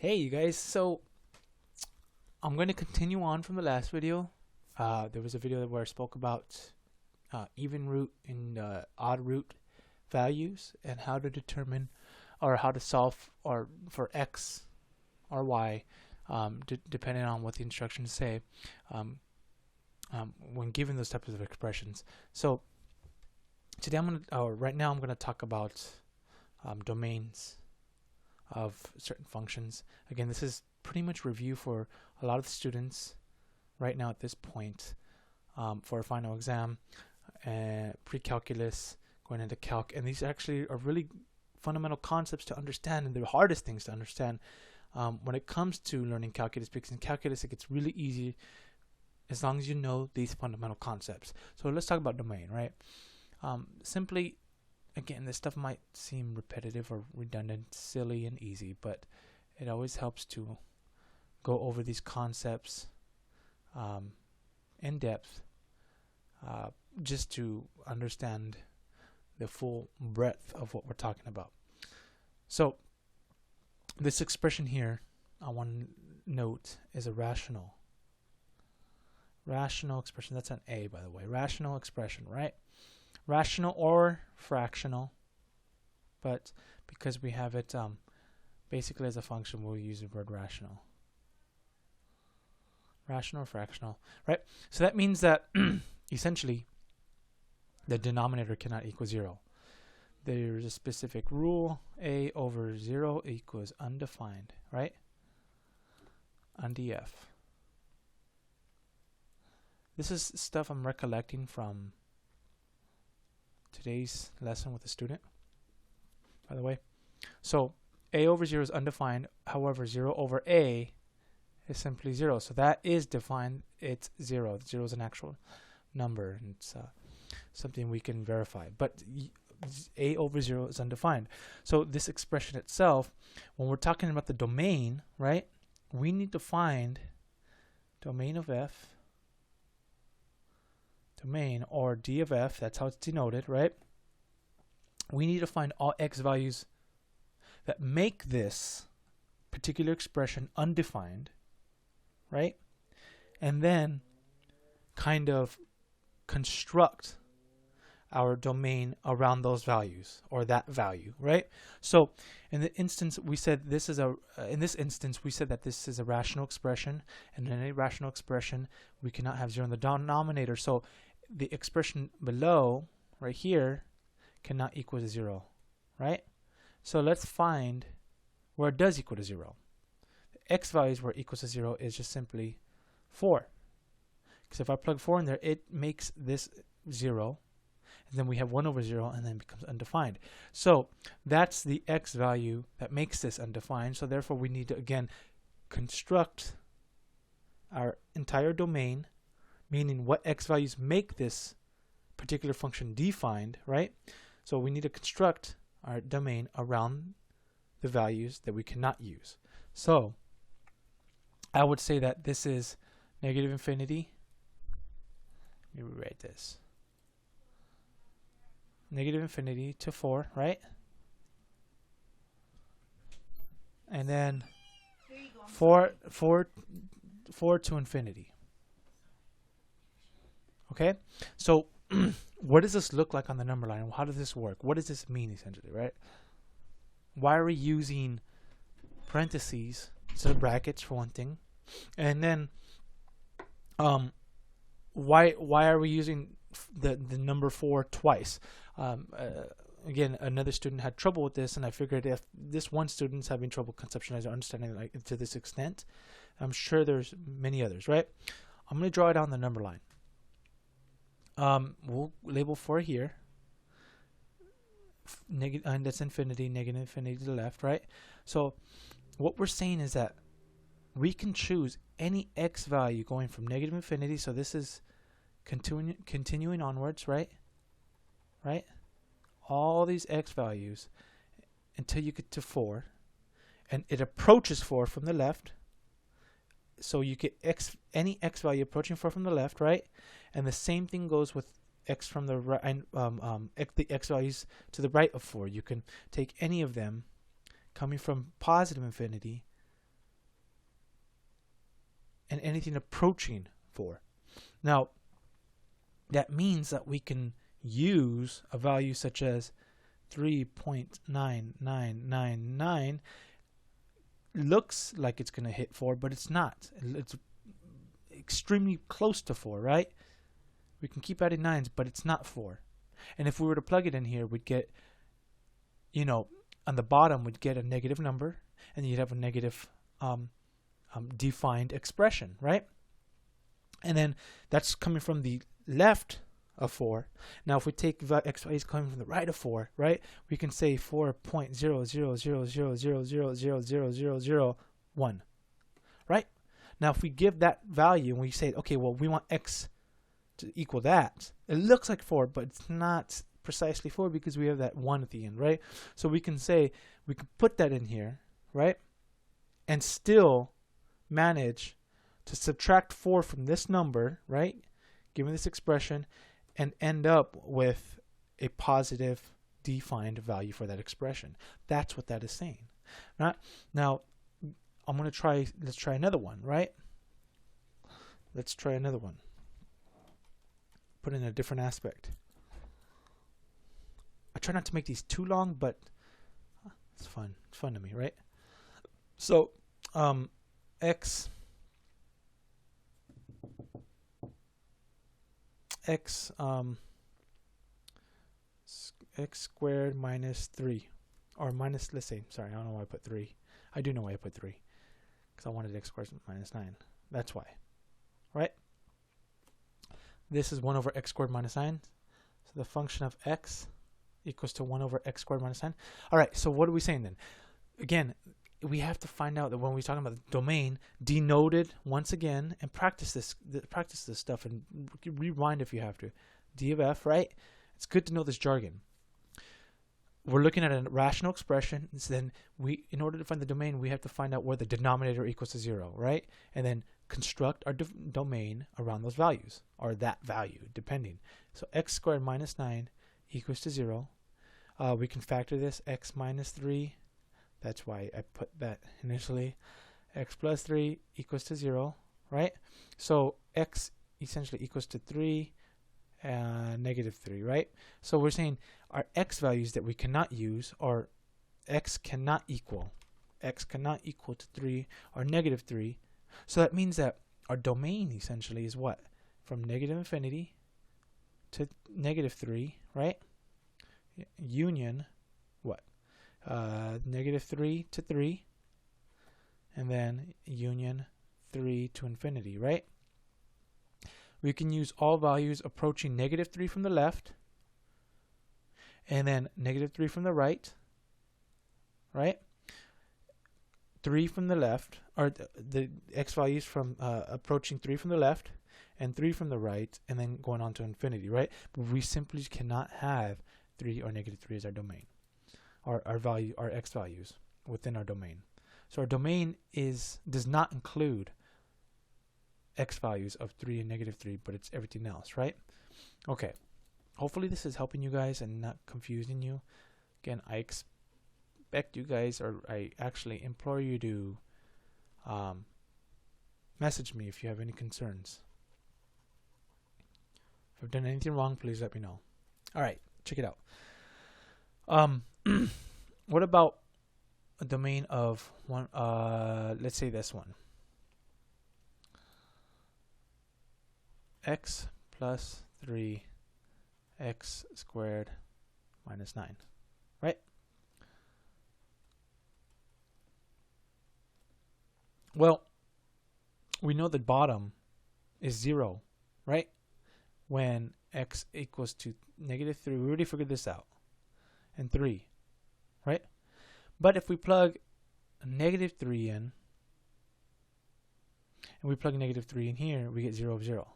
Hey you guys, so I'm going to continue on from the last video. There was a video where I spoke about even root and odd root values and how to determine or how to solve or for x or y depending on what the instructions say when given those types of expressions. So today right now I'm going to talk about domains of certain functions. Again, this is pretty much review for a lot of students right now at this point for a final exam, pre-calculus, going into calc, and these actually are really fundamental concepts to understand and the hardest things to understand when it comes to learning calculus, because in calculus it gets really easy as long as you know these fundamental concepts. So let's talk about domain, right? Simply, again, this stuff might seem repetitive or redundant, silly and easy, but it always helps to go over these concepts in depth just to understand the full breadth of what we're talking about. So this expression here, I want to note, is a rational expression. That's an A, by the way. Rational expression, right? Rational or fractional, but because we have it basically as a function, we'll use the word rational. Rational or fractional, right? So that means that essentially the denominator cannot equal 0. There's a specific rule: a over 0 equals undefined, right? UNDF. This is stuff I'm recollecting from today's lesson with a student, by the way. So a over 0 is undefined. However, 0 over a is simply 0. So that is defined. It's 0. 0 is an actual number, and it's something we can verify. But a over 0 is undefined. So this expression itself, when we're talking about the domain, right, we need to find domain of f, domain, or d of f, that's how it's denoted, right? We need to find all x values that make this particular expression undefined, right? And then kind of construct our domain around those values or that value, right? So in the instance we said this is in this instance we said that this is a rational expression, and in a rational expression we cannot have 0 in the denominator. So the expression below right here cannot equal to 0, right? So let's find where it does equal to 0. The x values where it equals to 0 is just simply 4. Because if I plug 4 in there, it makes this 0. And then we have 1 over 0, and then it becomes undefined. So that's the x value that makes this undefined. So therefore we need to, again, construct our entire domain, meaning what x values make this particular function defined, right? So we need to construct our domain around the values that we cannot use. So I would say that this is negative infinity. Let me rewrite this. Negative infinity to 4, right? And then 4 to infinity. Okay? So what does this look like on the number line? How does this work? What does this mean essentially, right? Why are we using parentheses, so brackets for one thing, and then why are we using the number 4 twice? Again, another student had trouble with this, and I figured if this one student's having trouble conceptualizing or understanding like to this extent, I'm sure there's many others, right? I'm going to draw it on the number line. We'll label 4 here, and that's infinity, negative infinity to the left, right? So what we're saying is that we can choose any x value going from negative infinity, so this is continuing onwards, right? All these x values until you get to 4, and it approaches 4 from the left. So you get any x value approaching 4 from the left, right? And the same thing goes with x from the right, the x values to the right of 4. You can take any of them coming from positive infinity and anything approaching 4. Now, that means that we can use a value such as 3.9999. Looks like it's going to hit 4, but it's not. It's extremely close to 4, right? We can keep adding 9s, but it's not 4. And if we were to plug it in here, we'd get, you know, on the bottom, we'd get a negative number, and you'd have a negative defined expression, right? And then that's coming from the left of 4. Now, if we take x, y is coming from the right of 4, right? We can say 4.00000000001, right? Now, if we give that value and we say, okay, well, we want x to equal that, it looks like 4, but it's not precisely 4 because we have that 1 at the end, right? So we can say, we can put that in here, right? And still manage to subtract 4 from this number, right? Given this expression, and end up with a positive defined value for that expression. That's what that is saying. Right? Now, I'm going to try, let's try another one, right? Let's try another one. Put in a different aspect. I try not to make these too long, but it's fun. It's fun to me, right? So, x squared minus 3, or minus, let's say, sorry, I don't know why I put 3. I do know why I put 3, because I wanted x squared minus 9. That's why, right? This is 1 over x squared minus 9. So the function of x equals to 1 over x squared minus 9. All right, so what are we saying then? Again, we have to find out that when we're talking about the domain, denote it once again and practice this stuff, and rewind if you have to. D of f, right? It's good to know this jargon. We're looking at a rational expression. So then in order to find the domain, we have to find out where the denominator equals to 0, right? And then construct our domain around those values, or that value, depending. So x squared minus 9 equals to 0. We can factor this, x minus 3. That's why I put that initially. X plus 3 equals to 0, right? So x essentially equals to 3, negative 3, right? So we're saying our x values that we cannot use are x cannot equal to 3 or negative 3. So that means that our domain essentially is what? From negative infinity to negative 3, right? Union, what? Negative 3 to 3, and then union 3 to infinity, right? We can use all values approaching negative 3 from the left, and then negative 3 from the right, right? 3 from the left, or the x values from approaching 3 from the left, and 3 from the right, and then going on to infinity, right? But we simply cannot have 3 or negative 3 as our domain, or our x values within our domain. So our domain does not include x values of 3 and negative 3, but it's everything else, right? Okay. Hopefully this is helping you guys and not confusing you. Again, I expect you guys, or I actually implore you to message me if you have any concerns. If I've done anything wrong, please let me know. All right, check it out. What about a domain of one? Let's say this one. X plus 3 x squared minus 9, right? Well, we know the bottom is 0, right? When x equals to negative 3, we already figured this out, and 3, right? But if we plug a negative 3 in, and we plug negative 3 in here, we get 0 of 0,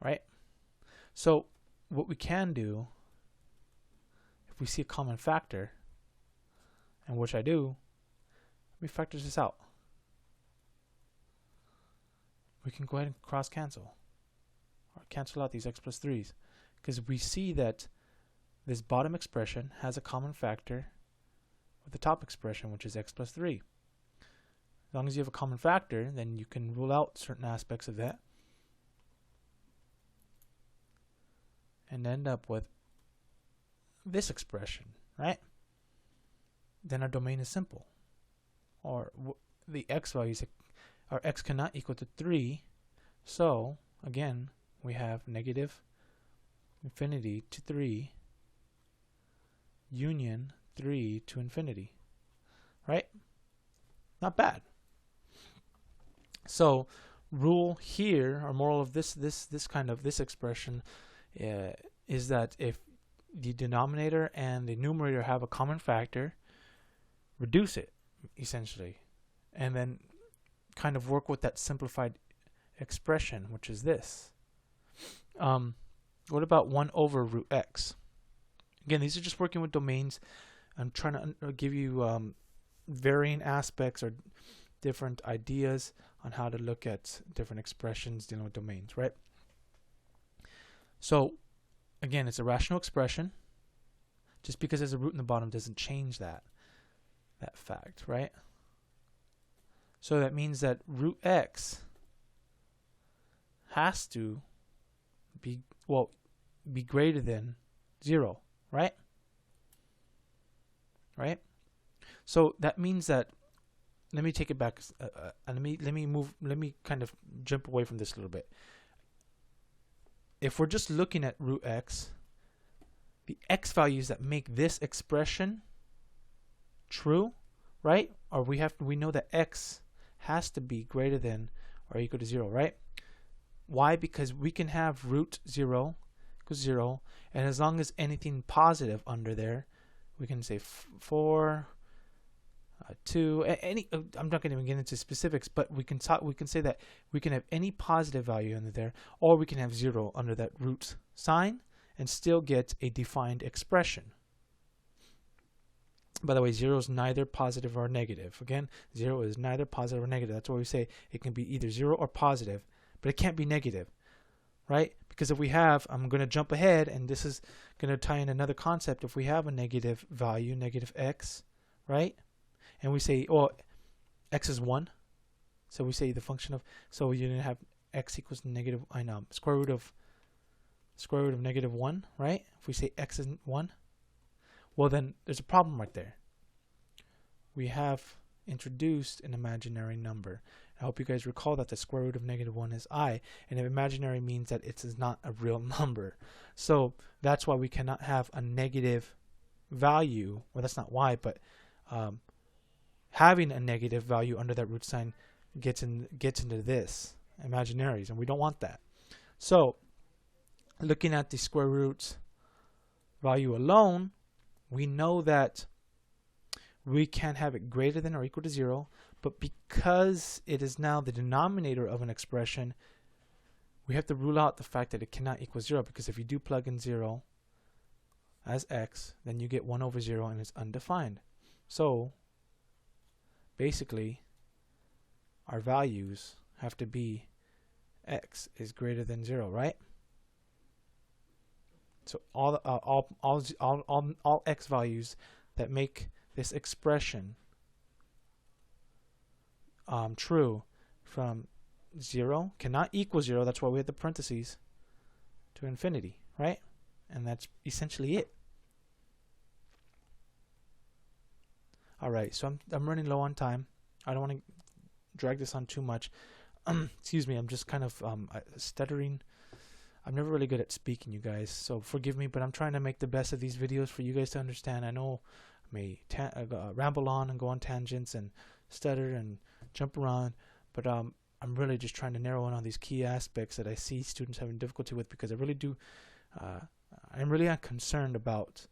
right? So what we can do, if we see a common factor, and which I do, let me factor this out. We can go ahead and cross cancel, or cancel out these x plus 3s, because we see that this bottom expression has a common factor with the top expression, which is x plus 3. As long as you have a common factor, then you can rule out certain aspects of that and end up with this expression, right? Then our domain is simple. Or the x values, our x cannot equal to 3. So, again, we have negative infinity to 3 union 3 to infinity, right? Not bad. So, rule here, or moral of this expression is that if the denominator and the numerator have a common factor, reduce it, essentially, and then kind of work with that simplified expression, which is this. What about 1 over root x? Again, these are just working with domains. I'm trying to give you varying aspects or different ideas on how to look at different expressions dealing with domains, right? So, again, it's a rational expression. Just because there's a root in the bottom doesn't change that fact, right? So that means that root x has to be greater than 0, right? Right? So that means that, let me take it back, let me kind of jump away from this a little bit. If we're just looking at root x, the x values that make this expression true, right? Or we know that x has to be greater than or equal to 0, right? Why? Because we can have root 0 equals 0, and as long as anything positive under there, we can say 4, 2, any. I'm not going to even get into specifics, but we can say that we can have any positive value under there, or we can have 0 under that root sign, and still get a defined expression. By the way, 0 is neither positive or negative. Again, 0 is neither positive or negative. That's why we say it can be either 0 or positive, but it can't be negative, right? Because if we have, I'm going to jump ahead, and this is going to tie in another concept. If we have a negative value, negative x, right? And we say, oh, x is 1. So we say the function of, so you're going to have x equals negative, square root of negative 1, right? If we say x is 1, well, then there's a problem right there. We have introduced an imaginary number. I hope you guys recall that the square root of negative 1 is I, and if imaginary means that it is not a real number. So that's why we cannot have a negative value. Well, that's not why, but having a negative value under that root sign gets into this imaginaries, and we don't want that. So looking at the square root value alone, we know that we can have it greater than or equal to 0, but because it is now the denominator of an expression, we have to rule out the fact that it cannot equal 0, because if you do plug in 0 as x, then you get 1 over 0 and it's undefined. So basically, our values have to be x is greater than 0, right? So all x values that make this expression true from 0 cannot equal 0. That's why we have the parentheses to infinity, right? And that's essentially it. All right, so I'm running low on time. I don't want to drag this on too much. Excuse me, I'm just kind of stuttering. I'm never really good at speaking, you guys, so forgive me, but I'm trying to make the best of these videos for you guys to understand. I know I may ramble on and go on tangents and stutter and jump around, but I'm really just trying to narrow in on these key aspects that I see students having difficulty with, because I really do, I'm really concerned about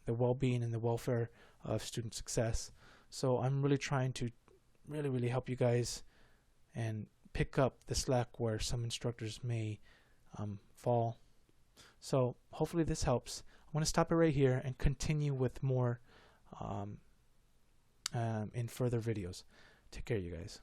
the well-being and the welfare of student success. So I'm really trying to really help you guys and pick up the slack where some instructors may fall. So hopefully this helps. I'm going to stop it right here and continue with more in further videos. Take care, you guys.